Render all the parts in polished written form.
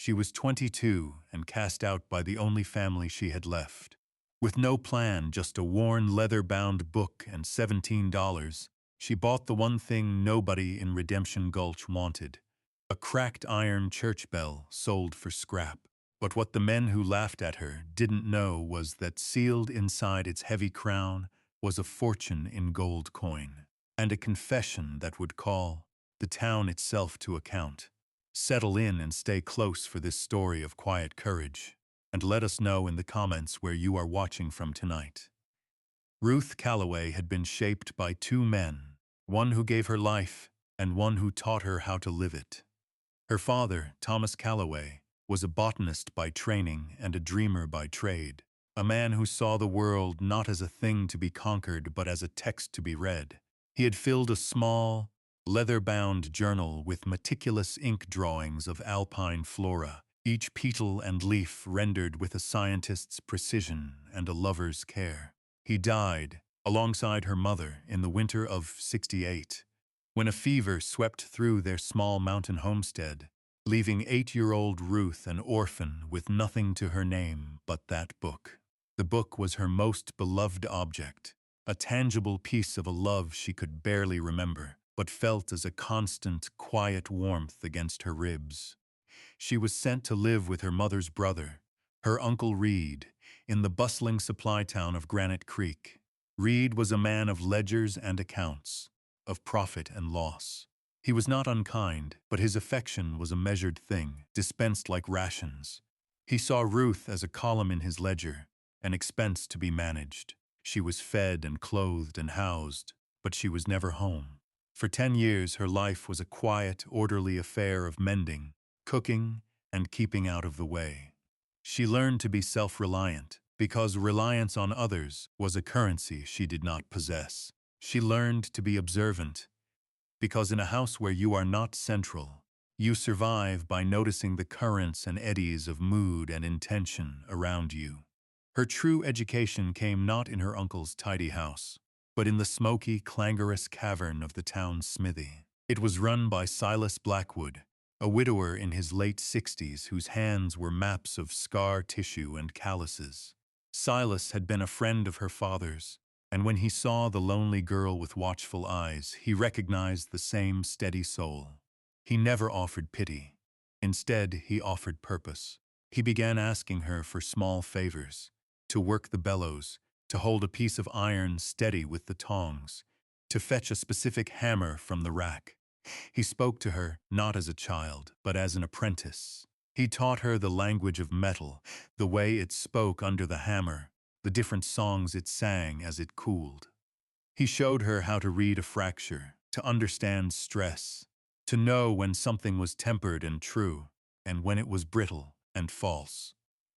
She was 22 and cast out by the only family she had left. With no plan, just a worn leather-bound book and $17, she bought the one thing nobody in Redemption Gulch wanted: a cracked iron church bell sold for scrap. But what the men who laughed at her didn't know was that sealed inside its heavy crown was a fortune in gold coin, and a confession that would call the town itself to account. Settle in and stay close for this story of quiet courage, and let us know in the comments where you are watching from tonight. Ruth Calloway had been shaped by two men, one who gave her life and one who taught her how to live it. Her father, Thomas Calloway, was a botanist by training and a dreamer by trade, a man who saw the world not as a thing to be conquered but as a text to be read. He had filled a small, leather-bound journal with meticulous ink drawings of alpine flora, each petal and leaf rendered with a scientist's precision and a lover's care. He died, alongside her mother, in the winter of '68, when a fever swept through their small mountain homestead, leaving 8-year-old Ruth an orphan with nothing to her name but that book. The book was her most beloved object, a tangible piece of a love she could barely remember, but felt as a constant, quiet warmth against her ribs. She was sent to live with her mother's brother, her Uncle Reed, in the bustling supply town of Granite Creek. Reed was a man of ledgers and accounts, of profit and loss. He was not unkind, but his affection was a measured thing, dispensed like rations. He saw Ruth as a column in his ledger, an expense to be managed. She was fed and clothed and housed, but she was never home. For 10 years, her life was a quiet, orderly affair of mending, cooking, and keeping out of the way. She learned to be self-reliant, because reliance on others was a currency she did not possess. She learned to be observant, because in a house where you are not central, you survive by noticing the currents and eddies of mood and intention around you. Her true education came not in her uncle's tidy house, but in the smoky, clangorous cavern of the town's smithy. It was run by Silas Blackwood, a widower in his late 60s whose hands were maps of scar tissue and calluses. Silas had been a friend of her father's, and when he saw the lonely girl with watchful eyes, he recognized the same steady soul. He never offered pity. Instead, he offered purpose. He began asking her for small favors, to work the bellows, to hold a piece of iron steady with the tongs, to fetch a specific hammer from the rack. He spoke to her not as a child, but as an apprentice. He taught her the language of metal, the way it spoke under the hammer, the different songs it sang as it cooled. He showed her how to read a fracture, to understand stress, to know when something was tempered and true, and when it was brittle and false.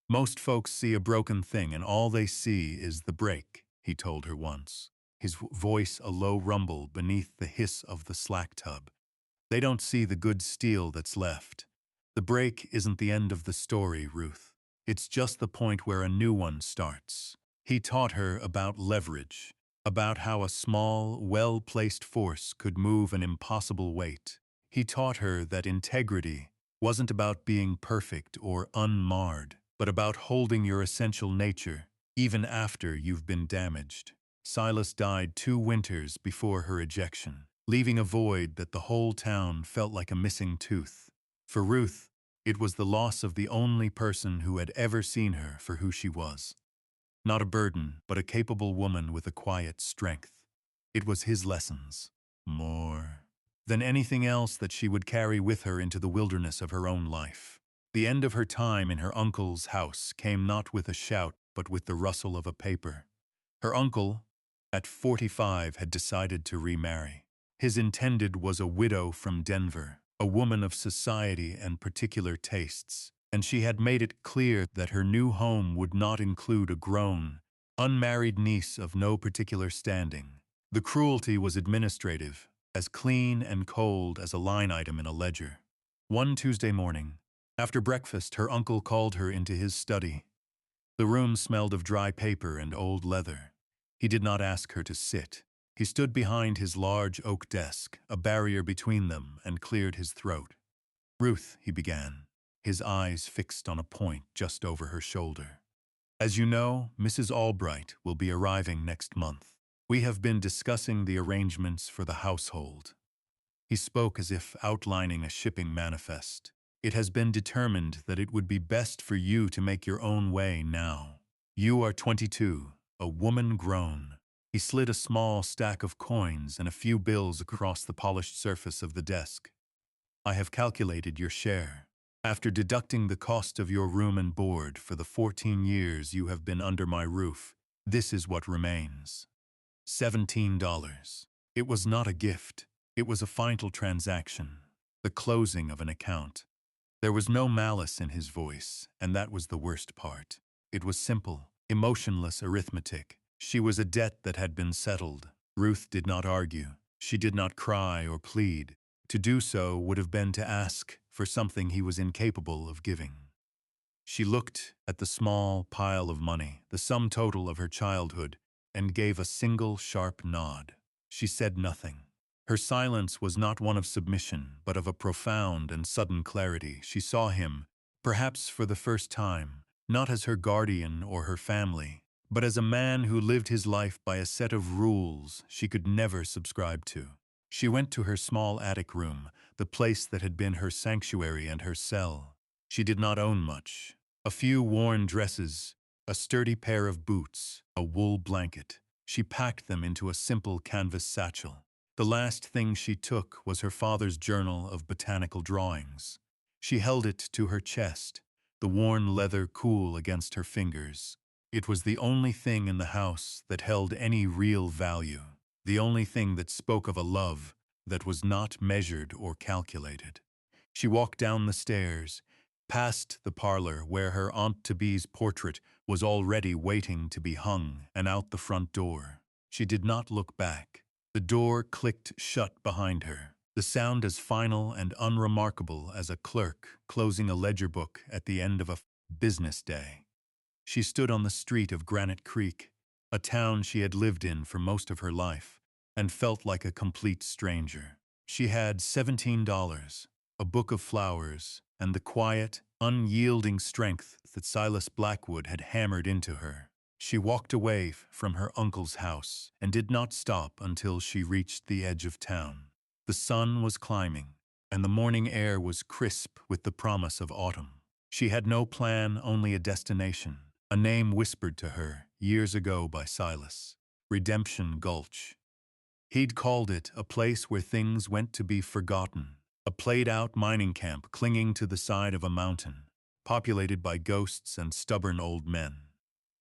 Most folks see a broken thing and all they see is the break, he told her once, his voice a low rumble beneath the hiss of the slack tub. They don't see the good steel that's left. The break isn't the end of the story, Ruth. It's just the point where a new one starts. He taught her about leverage, about how a small, well-placed force could move an impossible weight. He taught her that integrity wasn't about being perfect or unmarred, but about holding your essential nature even after you've been damaged. Silas died 2 winters before her ejection, leaving a void that the whole town felt like a missing tooth. For Ruth, it was the loss of the only person who had ever seen her for who she was. Not a burden, but a capable woman with a quiet strength. It was his lessons, more than anything else, that she would carry with her into the wilderness of her own life. The end of her time in her uncle's house came not with a shout, but with the rustle of a paper. Her uncle, at 45, had decided to remarry. His intended was a widow from Denver, a woman of society and particular tastes, and she had made it clear that her new home would not include a grown, unmarried niece of no particular standing. The cruelty was administrative, as clean and cold as a line item in a ledger. One Tuesday morning, after breakfast, her uncle called her into his study. The room smelled of dry paper and old leather. He did not ask her to sit. He stood behind his large oak desk, a barrier between them, and cleared his throat. "Ruth," he began. his eyes fixed on a point just over her shoulder. As you know, Mrs. Albright will be arriving next month. We have been discussing the arrangements for the household. He spoke as if outlining a shipping manifest. It has been determined that it would be best for you to make your own way now. You are 22, a woman grown. He slid a small stack of coins and a few bills across the polished surface of the desk. I have calculated your share. After deducting the cost of your room and board for the 14 years you have been under my roof, this is what remains. $17. It was not a gift. It was a final transaction, the closing of an account. There was no malice in his voice, and that was the worst part. It was simple, emotionless arithmetic. She was a debt that had been settled. Ruth did not argue. She did not cry or plead. To do so would have been to ask for something he was incapable of giving. She looked at the small pile of money, the sum total of her childhood, and gave a single sharp nod. She said nothing. Her silence was not one of submission, but of a profound and sudden clarity. She saw him, perhaps for the first time, not as her guardian or her family, but as a man who lived his life by a set of rules she could never subscribe to. She went to her small attic room, the place that had been her sanctuary and her cell. She did not own much. A few worn dresses, a sturdy pair of boots, a wool blanket. She packed them into a simple canvas satchel. The last thing she took was her father's journal of botanical drawings. She held it to her chest, the worn leather cool against her fingers. It was the only thing in the house that held any real value, the only thing that spoke of a love that was not measured or calculated. She walked down the stairs, past the parlor where her aunt-to-be's portrait was already waiting to be hung, and out the front door. She did not look back. The door clicked shut behind her, the sound as final and unremarkable as a clerk closing a ledger book at the end of a business day. She stood on the street of Granite Creek, a town she had lived in for most of her life, and felt like a complete stranger. She had $17, a book of flowers, and the quiet, unyielding strength that Silas Blackwood had hammered into her. She walked away from her uncle's house and did not stop until she reached the edge of town. The sun was climbing, and the morning air was crisp with the promise of autumn. She had no plan, only a destination, a name whispered to her years ago by Silas: Redemption Gulch. He'd called it a place where things went to be forgotten, a played-out mining camp clinging to the side of a mountain, populated by ghosts and stubborn old men.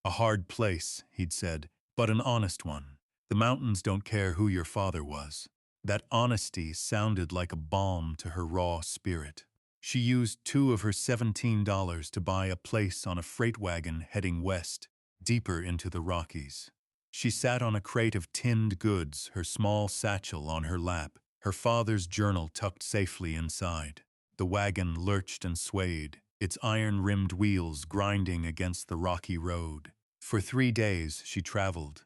A hard place, he'd said, but an honest one. The mountains don't care who your father was. That honesty sounded like a balm to her raw spirit. She used $2 of her $17 to buy a place on a freight wagon heading west, deeper into the Rockies. She sat on a crate of tinned goods, her small satchel on her lap, her father's journal tucked safely inside. The wagon lurched and swayed, its iron-rimmed wheels grinding against the rocky road. For 3 days she traveled,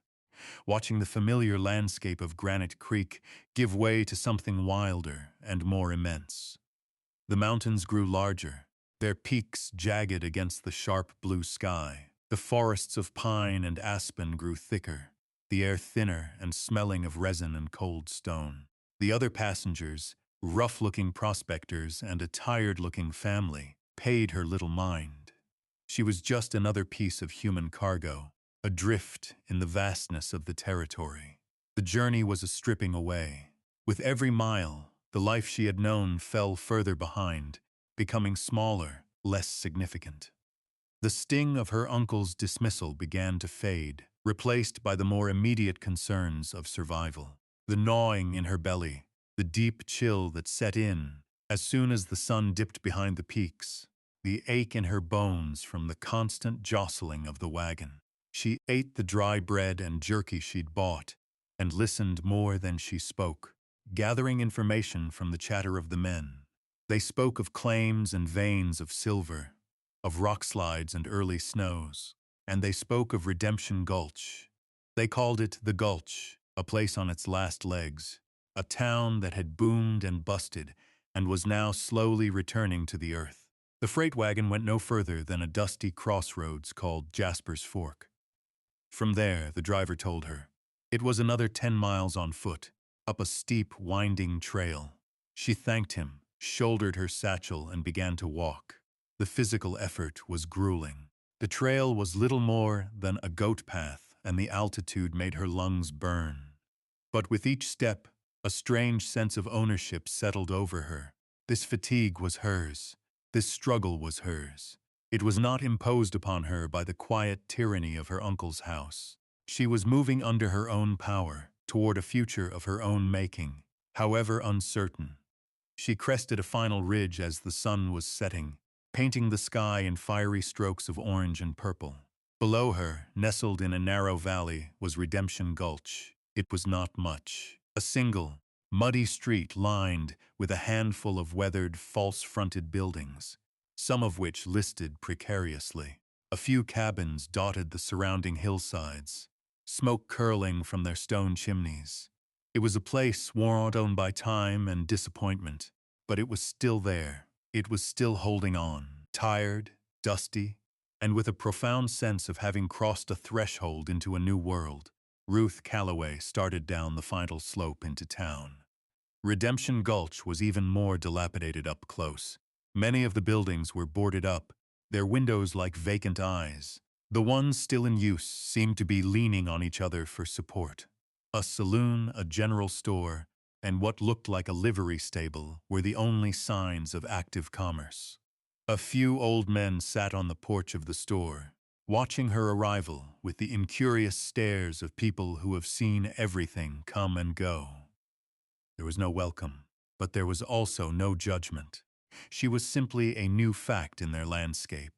watching the familiar landscape of Granite Creek give way to something wilder and more immense. The mountains grew larger, their peaks jagged against the sharp blue sky. The forests of pine and aspen grew thicker, the air thinner and smelling of resin and cold stone. The other passengers, rough-looking prospectors and a tired-looking family, paid her little mind. She was just another piece of human cargo, adrift in the vastness of the territory. The journey was a stripping away. With every mile, the life she had known fell further behind, becoming smaller, less significant. The sting of her uncle's dismissal began to fade, replaced by the more immediate concerns of survival. The gnawing in her belly, the deep chill that set in as soon as the sun dipped behind the peaks, the ache in her bones from the constant jostling of the wagon. She ate the dry bread and jerky she'd bought and listened more than she spoke, gathering information from the chatter of the men. They spoke of claims and veins of silver, of rockslides and early snows, and they spoke of Redemption Gulch. They called it the Gulch, a place on its last legs, a town that had boomed and busted and was now slowly returning to the earth. The freight wagon went no further than a dusty crossroads called Jasper's Fork. From there, the driver told her, it was another 10 miles on foot, up a steep, winding trail. She thanked him, shouldered her satchel, and began to walk. The physical effort was grueling. The trail was little more than a goat path, and the altitude made her lungs burn. But with each step, a strange sense of ownership settled over her. This fatigue was hers. This struggle was hers. It was not imposed upon her by the quiet tyranny of her uncle's house. She was moving under her own power, toward a future of her own making, however uncertain. She crested a final ridge as the sun was setting, painting the sky in fiery strokes of orange and purple. Below her, nestled in a narrow valley, was Redemption Gulch. It was not much. A single, muddy street lined with a handful of weathered, false-fronted buildings, some of which listed precariously. A few cabins dotted the surrounding hillsides, smoke curling from their stone chimneys. It was a place worn by time and disappointment, but it was still there. It was still holding on, tired, dusty, and with a profound sense of having crossed a threshold into a new world. Ruth Calloway started down the final slope into town. Redemption Gulch was even more dilapidated up close. Many of the buildings were boarded up, their windows like vacant eyes. The ones still in use seemed to be leaning on each other for support. A saloon, a general store, and what looked like a livery stable were the only signs of active commerce. A few old men sat on the porch of the store, watching her arrival with the incurious stares of people who have seen everything come and go. There was no welcome, but there was also no judgment. She was simply a new fact in their landscape.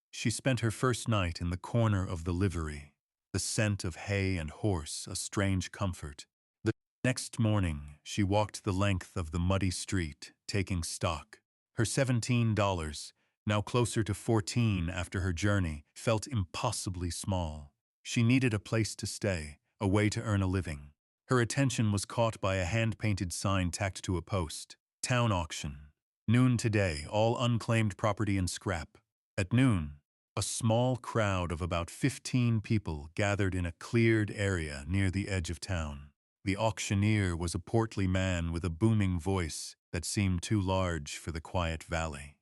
She spent her first night in the corner of the livery, the scent of hay and horse a strange comfort. The next morning, she walked the length of the muddy street, taking stock. Her $17, now closer to 14 after her journey, felt impossibly small. She needed a place to stay, a way to earn a living. Her attention was caught by a hand-painted sign tacked to a post. Town auction. Noon today, all unclaimed property and scrap. At noon, a small crowd of about 15 people gathered in a cleared area near the edge of town. The auctioneer was a portly man with a booming voice that seemed too large for the quiet valley.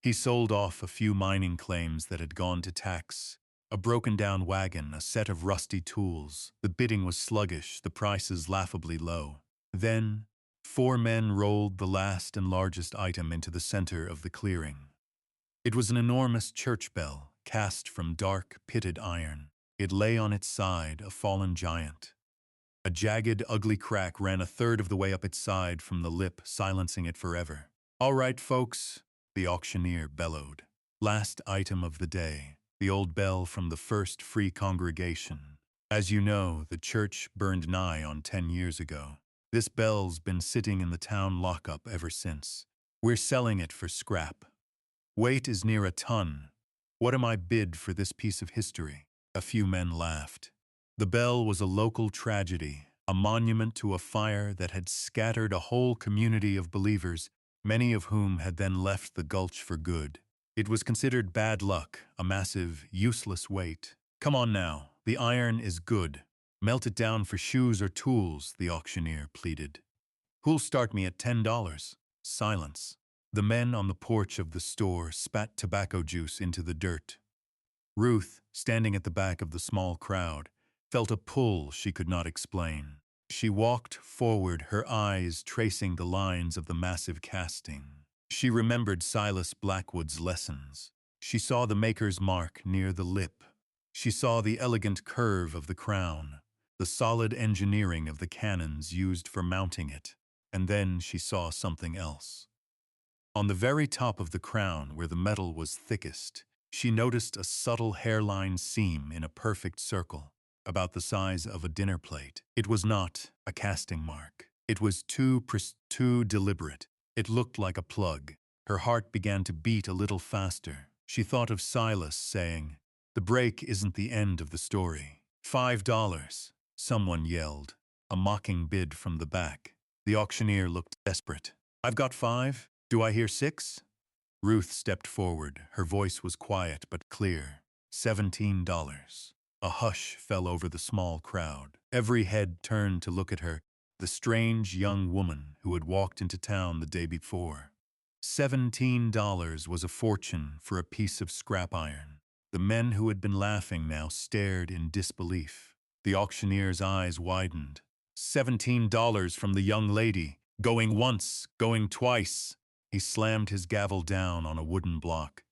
He sold off a few mining claims that had gone to tax. A broken-down wagon, a set of rusty tools. The bidding was sluggish, the prices laughably low. Then, 4 men rolled the last and largest item into the center of the clearing. It was an enormous church bell, cast from dark, pitted iron. It lay on its side, a fallen giant. A jagged, ugly crack ran a third of the way up its side from the lip, silencing it forever. "All right, folks," the auctioneer bellowed. "Last item of the day. The old bell from the first free congregation. As you know, the church burned nigh on 10 years ago. This bell's been sitting in the town lockup ever since. We're selling it for scrap. Weight is near a ton. What am I bid for this piece of history?" A few men laughed. The bell was a local tragedy, a monument to a fire that had scattered a whole community of believers, many of whom had then left the gulch for good. It was considered bad luck, a massive, useless weight. "Come on now, the iron is good. Melt it down for shoes or tools," the auctioneer pleaded. "Who'll start me at $10? Silence. The men on the porch of the store spat tobacco juice into the dirt. Ruth, standing at the back of the small crowd, felt a pull she could not explain. She walked forward, her eyes tracing the lines of the massive casting. She remembered Silas Blackwood's lessons. She saw the maker's mark near the lip. She saw the elegant curve of the crown, the solid engineering of the cannons used for mounting it. And then she saw something else. On the very top of the crown, where the metal was thickest, she noticed a subtle hairline seam in a perfect circle, about the size of a dinner plate. It was not a casting mark. It was too deliberate. It looked like a plug. Her heart began to beat a little faster. She thought of Silas saying, "The break isn't the end of the story." $5, someone yelled, a mocking bid from the back. The auctioneer looked desperate. "I've got 5. Do I hear 6? Ruth stepped forward. Her voice was quiet but clear. $17. A hush fell over the small crowd. Every head turned to look at her, the strange young woman who had walked into town the day before. $17 was a fortune for a piece of scrap iron. The men who had been laughing now stared in disbelief. The auctioneer's eyes widened. $17 from the young lady, going once, going twice. He slammed his gavel down on a wooden block.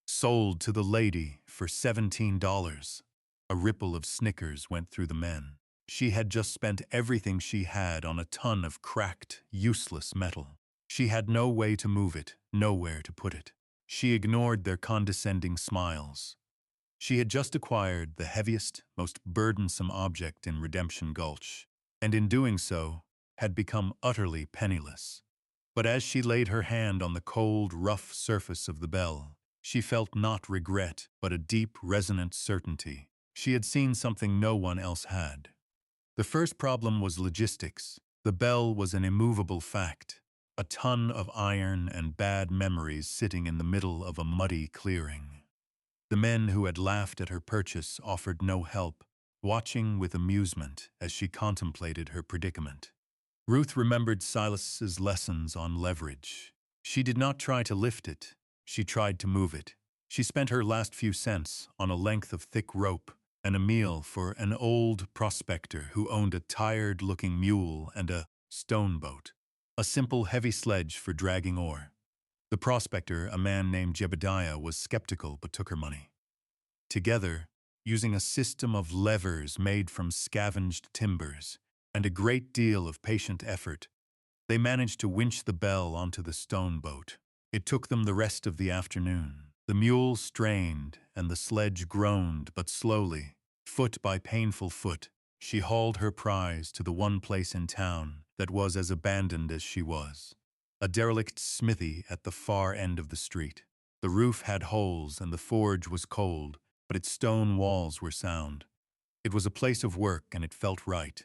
Sold to the lady for $17. A ripple of snickers went through the men. She had just spent everything she had on a ton of cracked, useless metal. She had no way to move it, nowhere to put it. She ignored their condescending smiles. She had just acquired the heaviest, most burdensome object in Redemption Gulch, and in doing so, had become utterly penniless. But as she laid her hand on the cold, rough surface of the bell, she felt not regret, but a deep, resonant certainty. She had seen something no one else had. The first problem was logistics. The bell was an immovable fact, a ton of iron and bad memories sitting in the middle of a muddy clearing. The men who had laughed at her purchase offered no help, watching with amusement as she contemplated her predicament. Ruth remembered Silas's lessons on leverage. She did not try to lift it. She tried to move it. She spent her last few cents on a length of thick rope and a meal for an old prospector who owned a tired-looking mule and a stone boat, a simple heavy sledge for dragging ore. The prospector, a man named Jebediah, was skeptical but took her money. Together, using a system of levers made from scavenged timbers and a great deal of patient effort, they managed to winch the bell onto the stone boat. It took them the rest of the afternoon. The mule strained and the sledge groaned, but slowly, foot by painful foot, she hauled her prize to the one place in town that was as abandoned as she was. A derelict smithy at the far end of the street. The roof had holes and the forge was cold, but its stone walls were sound. It was a place of work and it felt right.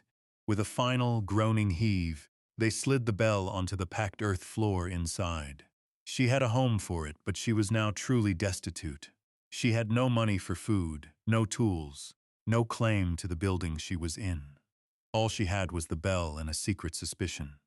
With a final, groaning heave, they slid the bell onto the packed earth floor inside. She had a home for it, but she was now truly destitute. She had no money for food, no tools, no claim to the building she was in. All she had was the bell and a secret suspicion.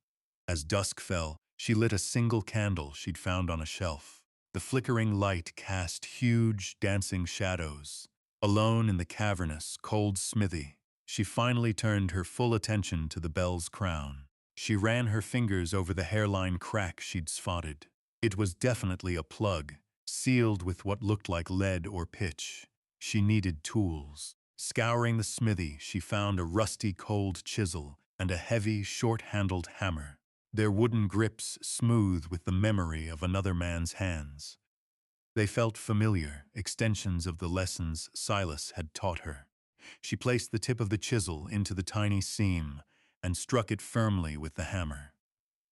As dusk fell, she lit a single candle she'd found on a shelf. The flickering light cast huge, dancing shadows. Alone in the cavernous, cold smithy, she finally turned her full attention to the bell's crown. She ran her fingers over the hairline crack she'd spotted. It was definitely a plug, sealed with what looked like lead or pitch. She needed tools. Scouring the smithy, she found a rusty cold chisel and a heavy, short-handled hammer, their wooden grips smooth with the memory of another man's hands. They felt familiar, extensions of the lessons Silas had taught her. She placed the tip of the chisel into the tiny seam and struck it firmly with the hammer.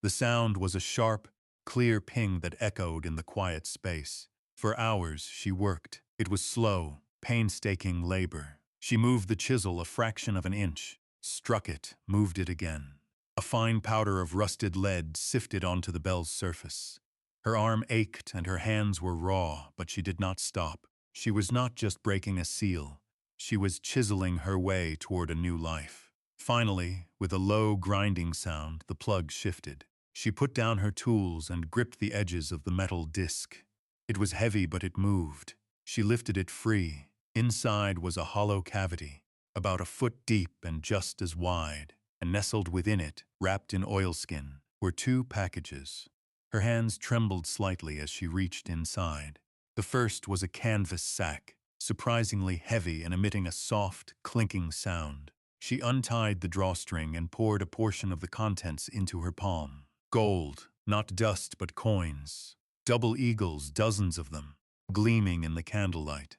The sound was a sharp, clear ping that echoed in the quiet space. For hours she worked. It was slow, painstaking labor. She moved the chisel a fraction of an inch, struck it, moved it again. A fine powder of rusted lead sifted onto the bell's surface. Her arm ached and her hands were raw, but she did not stop. She was not just breaking a seal. She was chiseling her way toward a new life. Finally, with a low grinding sound, the plug shifted. She put down her tools and gripped the edges of the metal disc. It was heavy, but it moved. She lifted it free. Inside was a hollow cavity, about a foot deep and just as wide, and nestled within it, wrapped in oilskin, were two packages. Her hands trembled slightly as she reached inside. The first was a canvas sack, surprisingly heavy and emitting a soft, clinking sound. She untied the drawstring and poured a portion of the contents into her palm. Gold, not dust but coins. Double eagles, dozens of them, gleaming in the candlelight.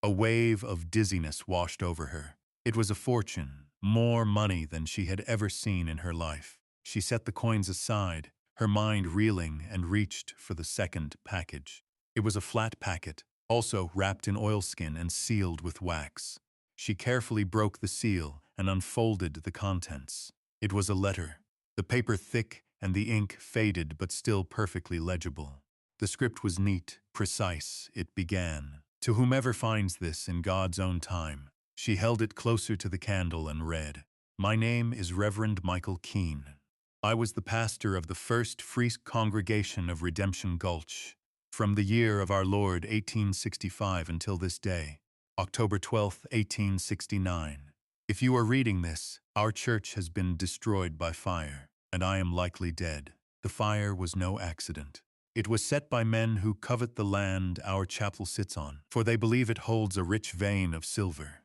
A wave of dizziness washed over her. It was a fortune, more money than she had ever seen in her life. She set the coins aside, her mind reeling, and reached for the second package. It was a flat packet, also wrapped in oilskin and sealed with wax. She carefully broke the seal and unfolded the contents. It was a letter, the paper thick and the ink faded but still perfectly legible. The script was neat, precise. It began, "To whomever finds this in God's own time." She held it closer to the candle and read, "My name is Reverend Michael Keene. I was the pastor of the First Free Congregation of Redemption Gulch, from the year of our Lord 1865 until this day, October 12th, 1869. If you are reading this, our church has been destroyed by fire, and I am likely dead. The fire was no accident. It was set by men who covet the land our chapel sits on, for they believe it holds a rich vein of silver.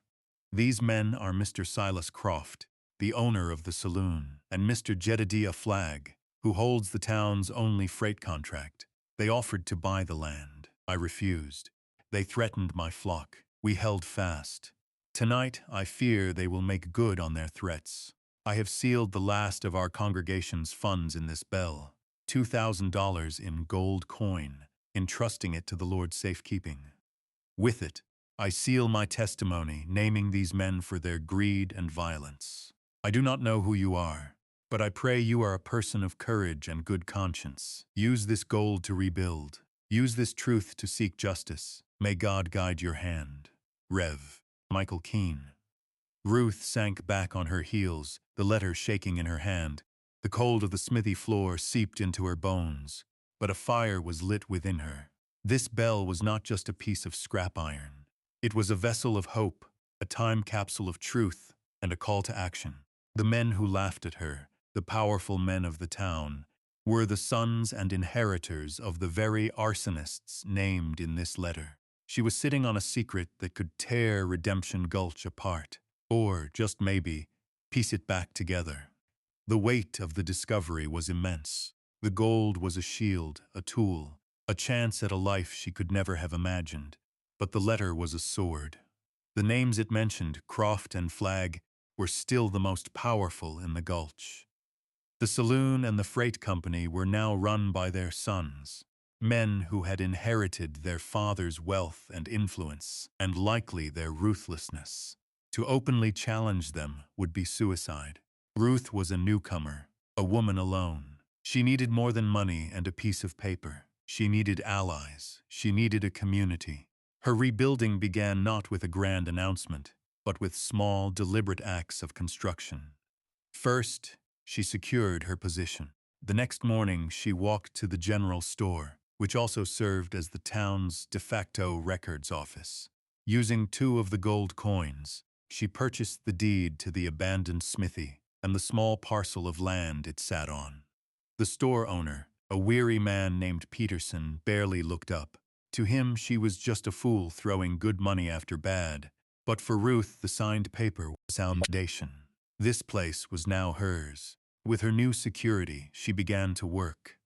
These men are Mr. Silas Croft, the owner of the saloon, and Mr. Jedediah Flagg, who holds the town's only freight contract. They offered to buy the land. I refused. They threatened my flock. We held fast. Tonight, I fear they will make good on their threats. I have sealed the last of our congregation's funds in this bell, $2,000 in gold coin, entrusting it to the Lord's safekeeping. With it, I seal my testimony, naming these men for their greed and violence. I do not know who you are, but I pray you are a person of courage and good conscience. Use this gold to rebuild. Use this truth to seek justice. May God guide your hand. Rev. Michael Keene." Ruth sank back on her heels, the letter shaking in her hand. The cold of the smithy floor seeped into her bones, but a fire was lit within her. This bell was not just a piece of scrap iron. It was a vessel of hope, a time capsule of truth, and a call to action. The men who laughed at her, the powerful men of the town, were the sons and inheritors of the very arsonists named in this letter. She was sitting on a secret that could tear Redemption Gulch apart, or, just maybe, piece it back together. The weight of the discovery was immense. The gold was a shield, a tool, a chance at a life she could never have imagined. But the letter was a sword. The names it mentioned, Croft and Flagg, were still the most powerful in the Gulch. The saloon and the freight company were now run by their sons, men who had inherited their father's wealth and influence, and likely their ruthlessness. To openly challenge them would be suicide. Ruth was a newcomer, a woman alone. She needed more than money and a piece of paper. She needed allies. She needed a community. Her rebuilding began not with a grand announcement, but with small, deliberate acts of construction. First, she secured her position. The next morning, she walked to the general store, which also served as the town's de facto records office. Using 2 of the gold coins, she purchased the deed to the abandoned smithy and the small parcel of land it sat on. The store owner, a weary man named Peterson, barely looked up. To him, she was just a fool throwing good money after bad. But for Ruth, the signed paper was foundation. This place was now hers. With her new security, she began to work.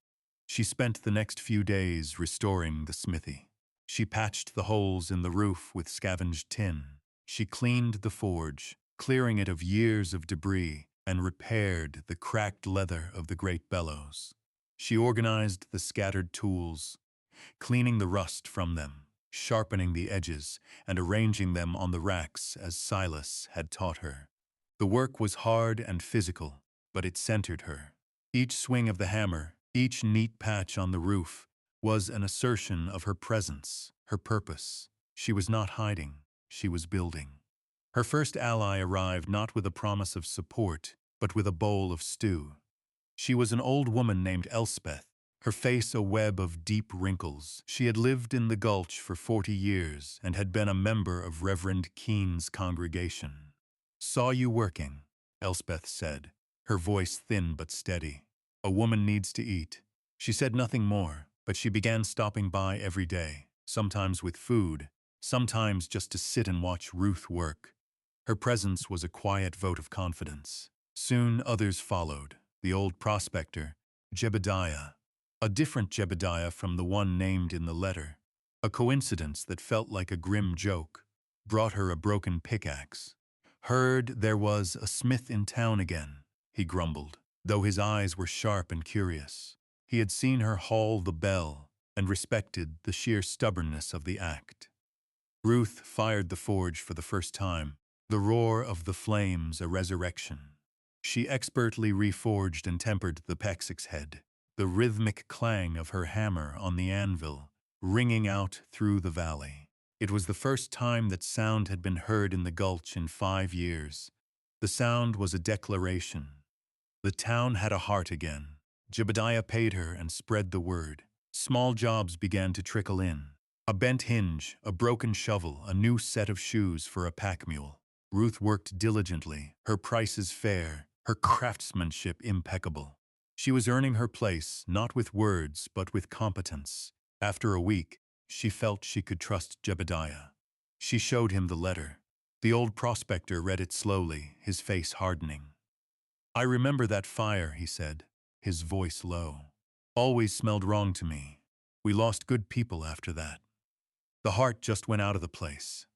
She spent the next few days restoring the smithy. She patched the holes in the roof with scavenged tin. She cleaned the forge, clearing it of years of debris, and repaired the cracked leather of the great bellows. She organized the scattered tools, cleaning the rust from them, sharpening the edges, and arranging them on the racks as Silas had taught her. The work was hard and physical, but it centered her. Each swing of the hammer, each neat patch on the roof, was an assertion of her presence, her purpose. She was not hiding, she was building. Her first ally arrived not with a promise of support, but with a bowl of stew. She was an old woman named Elspeth, her face a web of deep wrinkles. She had lived in the Gulch for 40 years and had been a member of Reverend Keene's congregation. "Saw you working," Elspeth said, her voice thin but steady. "A woman needs to eat." She said nothing more, but she began stopping by every day, sometimes with food, sometimes just to sit and watch Ruth work. Her presence was a quiet vote of confidence. Soon others followed. The old prospector, Jebediah, a different Jebediah from the one named in the letter. A coincidence that felt like a grim joke, brought her a broken pickaxe. "Heard there was a smith in town again," he grumbled, though his eyes were sharp and curious. He had seen her haul the bell and respected the sheer stubbornness of the act. Ruth fired the forge for the first time, the roar of the flames a resurrection. She expertly reforged and tempered the pexix head. the rhythmic clang of her hammer on the anvil ringing out through the valley. It was the first time that sound had been heard in the gulch in 5 years. The sound was a declaration. The town had a heart again. Jebediah paid her and spread the word. Small jobs began to trickle in. A bent hinge, a broken shovel, a new set of shoes for a pack mule. Ruth worked diligently, her prices fair, her craftsmanship impeccable. She was earning her place, not with words, but with competence. After a week, she felt she could trust Jebediah. She showed him the letter. The old prospector read it slowly, his face hardening. "I remember that fire," he said, his voice low. "Always smelled wrong to me. We lost good people after that. The heart just went out of the place."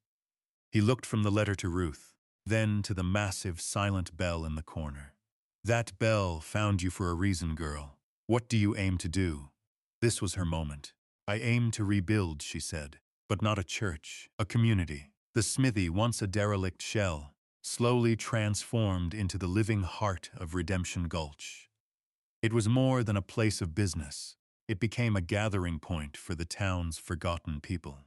He looked from the letter to Ruth, then to the massive, silent bell in the corner. "That bell found you for a reason, girl. What do you aim to do?" This was her moment. "I aim to rebuild," she said, "but not a church, a community." The smithy, once a derelict shell, slowly transformed into the living heart of Redemption Gulch. It was more than a place of business. It became a gathering point for the town's forgotten people.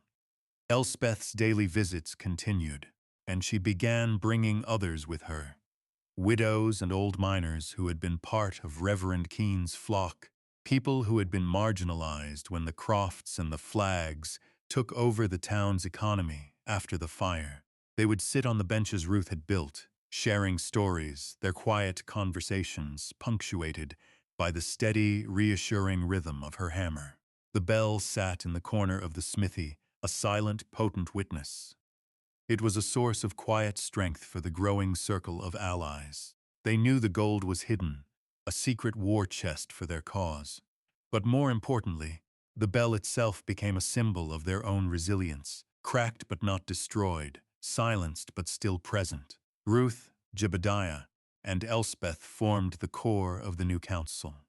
Elspeth's daily visits continued, and she began bringing others with her. Widows and old miners who had been part of Reverend Keene's flock, people who had been marginalized when the Crofts and the Flaggs took over the town's economy after the fire. They would sit on the benches Ruth had built, sharing stories, their quiet conversations punctuated by the steady, reassuring rhythm of her hammer. The bell sat in the corner of the smithy, a silent, potent witness. It was a source of quiet strength for the growing circle of allies. They knew the gold was hidden, a secret war chest for their cause. But more importantly, the bell itself became a symbol of their own resilience, cracked but not destroyed, silenced but still present. Ruth, Jebediah, and Elspeth formed the core of the new council.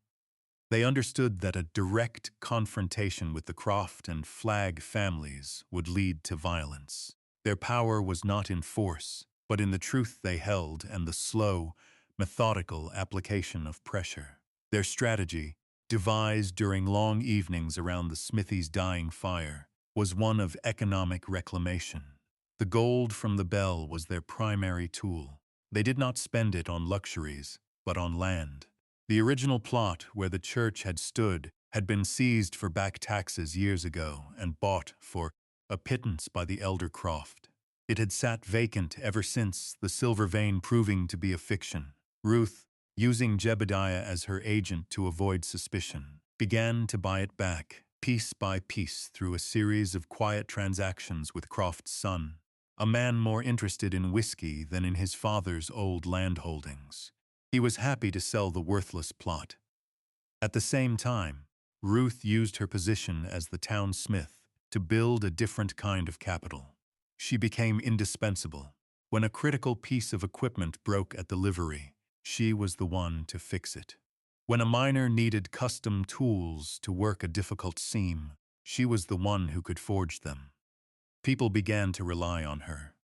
They understood that a direct confrontation with the Croft and Flagg families would lead to violence. Their power was not in force, but in the truth they held and the slow, methodical application of pressure. Their strategy, devised during long evenings around the smithy's dying fire, was one of economic reclamation. The gold from the bell was their primary tool. They did not spend it on luxuries, but on land. The original plot where the church had stood had been seized for back taxes years ago and bought for a pittance by the elder Croft. It had sat vacant ever since, the silver vein proving to be a fiction. Ruth, using Jebediah as her agent to avoid suspicion, began to buy it back, piece by piece, through a series of quiet transactions with Croft's son, a man more interested in whiskey than in his father's old landholdings. He was happy to sell the worthless plot. At the same time, Ruth used her position as the town smith to build a different kind of capital. She became indispensable. When a critical piece of equipment broke at the livery, she was the one to fix it. When a miner needed custom tools to work a difficult seam, she was the one who could forge them. People began to rely on her.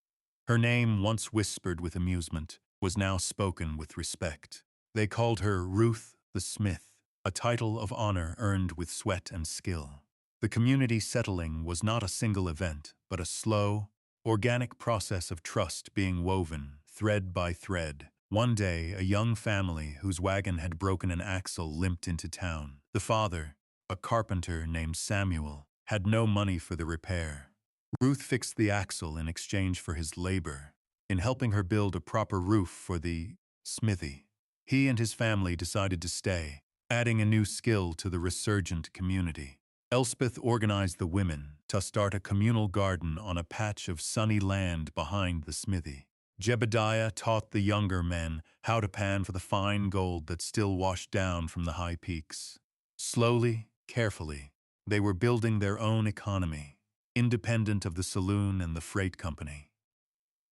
Her name, once whispered with amusement, was now spoken with respect. They called her Ruth the Smith, a title of honor earned with sweat and skill. The community settling was not a single event, but a slow, organic process of trust being woven, thread by thread. One day, a young family whose wagon had broken an axle limped into town. The father, a carpenter named Samuel, had no money for the repair. Ruth fixed the axle in exchange for his labor, in helping her build a proper roof for the smithy. He and his family decided to stay, adding a new skill to the resurgent community. Elspeth organized the women to start a communal garden on a patch of sunny land behind the smithy. Jebediah taught the younger men how to pan for the fine gold that still washed down from the high peaks. Slowly, carefully, they were building their own economy, independent of the saloon and the freight company.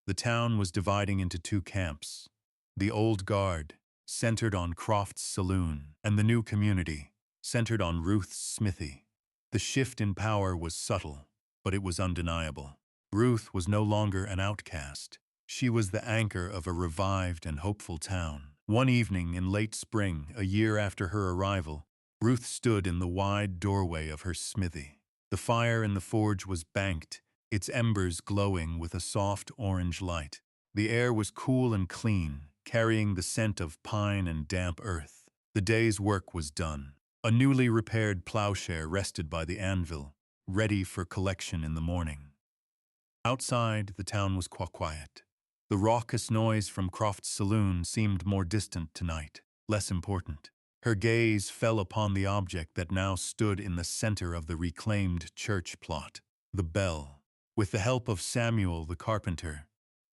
The town was dividing into two camps: the old guard, centered on Croft's saloon, and the new community, centered on Ruth's smithy. The shift in power was subtle, but it was undeniable. Ruth was no longer an outcast. She was the anchor of a revived and hopeful town. One evening in late spring, a year after her arrival, Ruth stood in the wide doorway of her smithy. The fire in the forge was banked, its embers glowing with a soft orange light. The air was cool and clean, carrying the scent of pine and damp earth. The day's work was done. A newly repaired plowshare rested by the anvil, ready for collection in the morning. Outside, the town was quiet. The raucous noise from Croft's saloon seemed more distant tonight, less important. Her gaze fell upon the object that now stood in the center of the reclaimed church plot, the bell. With the help of Samuel the carpenter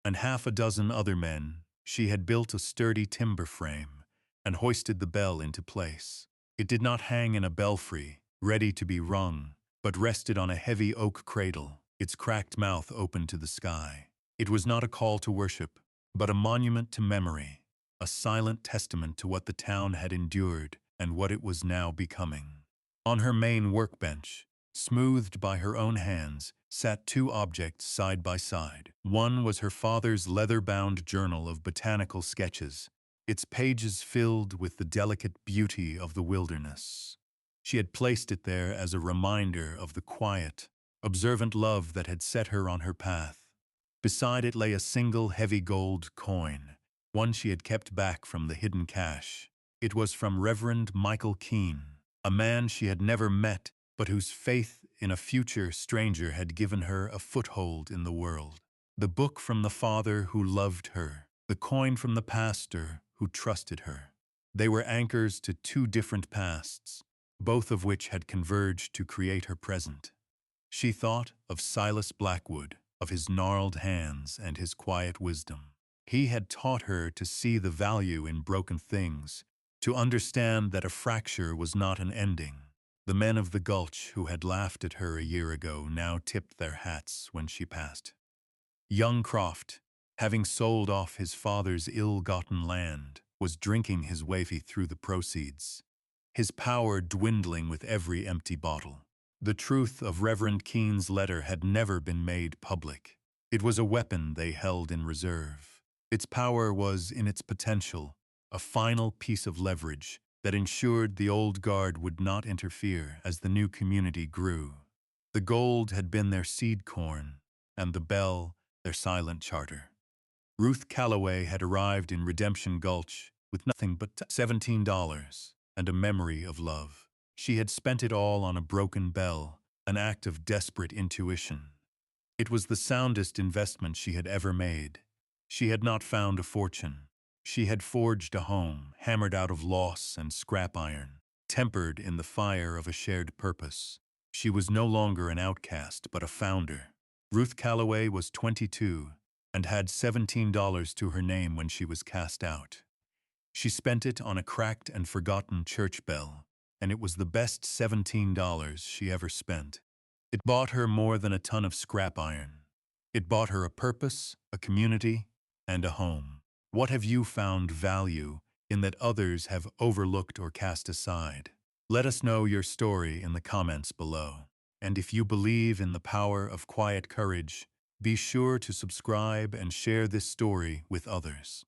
and half a dozen other men, she had built a sturdy timber frame and hoisted the bell into place. It did not hang in a belfry, ready to be rung, but rested on a heavy oak cradle, its cracked mouth open to the sky. It was not a call to worship, but a monument to memory, a silent testament to what the town had endured and what it was now becoming. On her main workbench, smoothed by her own hands, sat two objects side by side. One was her father's leather-bound journal of botanical sketches, its pages filled with the delicate beauty of the wilderness. She had placed it there as a reminder of the quiet, observant love that had set her on her path. Beside it lay a single heavy gold coin, one she had kept back from the hidden cache. It was from Reverend Michael Keene, a man she had never met, but whose faith in a future stranger had given her a foothold in the world. The book from the father who loved her, the coin from the pastor who trusted her. They were anchors to two different pasts, both of which had converged to create her present. She thought of Silas Blackwood, of his gnarled hands and his quiet wisdom. He had taught her to see the value in broken things, to understand that a fracture was not an ending. The men of the gulch who had laughed at her a year ago now tipped their hats when she passed. Young Croft, having sold off his father's ill-gotten land, was drinking his way through the proceeds, his power dwindling with every empty bottle. The truth of Reverend Keene's letter had never been made public. It was a weapon they held in reserve. Its power was in its potential, a final piece of leverage that ensured the old guard would not interfere as the new community grew. The gold had been their seed corn, and the bell their silent charter. Ruth Calloway had arrived in Redemption Gulch with nothing but $17 and a memory of love. She had spent it all on a broken bell, an act of desperate intuition. It was the soundest investment she had ever made. She had not found a fortune. She had forged a home, hammered out of loss and scrap iron, tempered in the fire of a shared purpose. She was no longer an outcast, but a founder. Ruth Calloway was 22 and had $17 to her name when she was cast out. She spent it on a cracked and forgotten church bell, and it was the best $17 she ever spent. It bought her more than a ton of scrap iron. It bought her a purpose, a community, and a home. What have you found value in that others have overlooked or cast aside? Let us know your story in the comments below. And if you believe in the power of quiet courage, be sure to subscribe and share this story with others.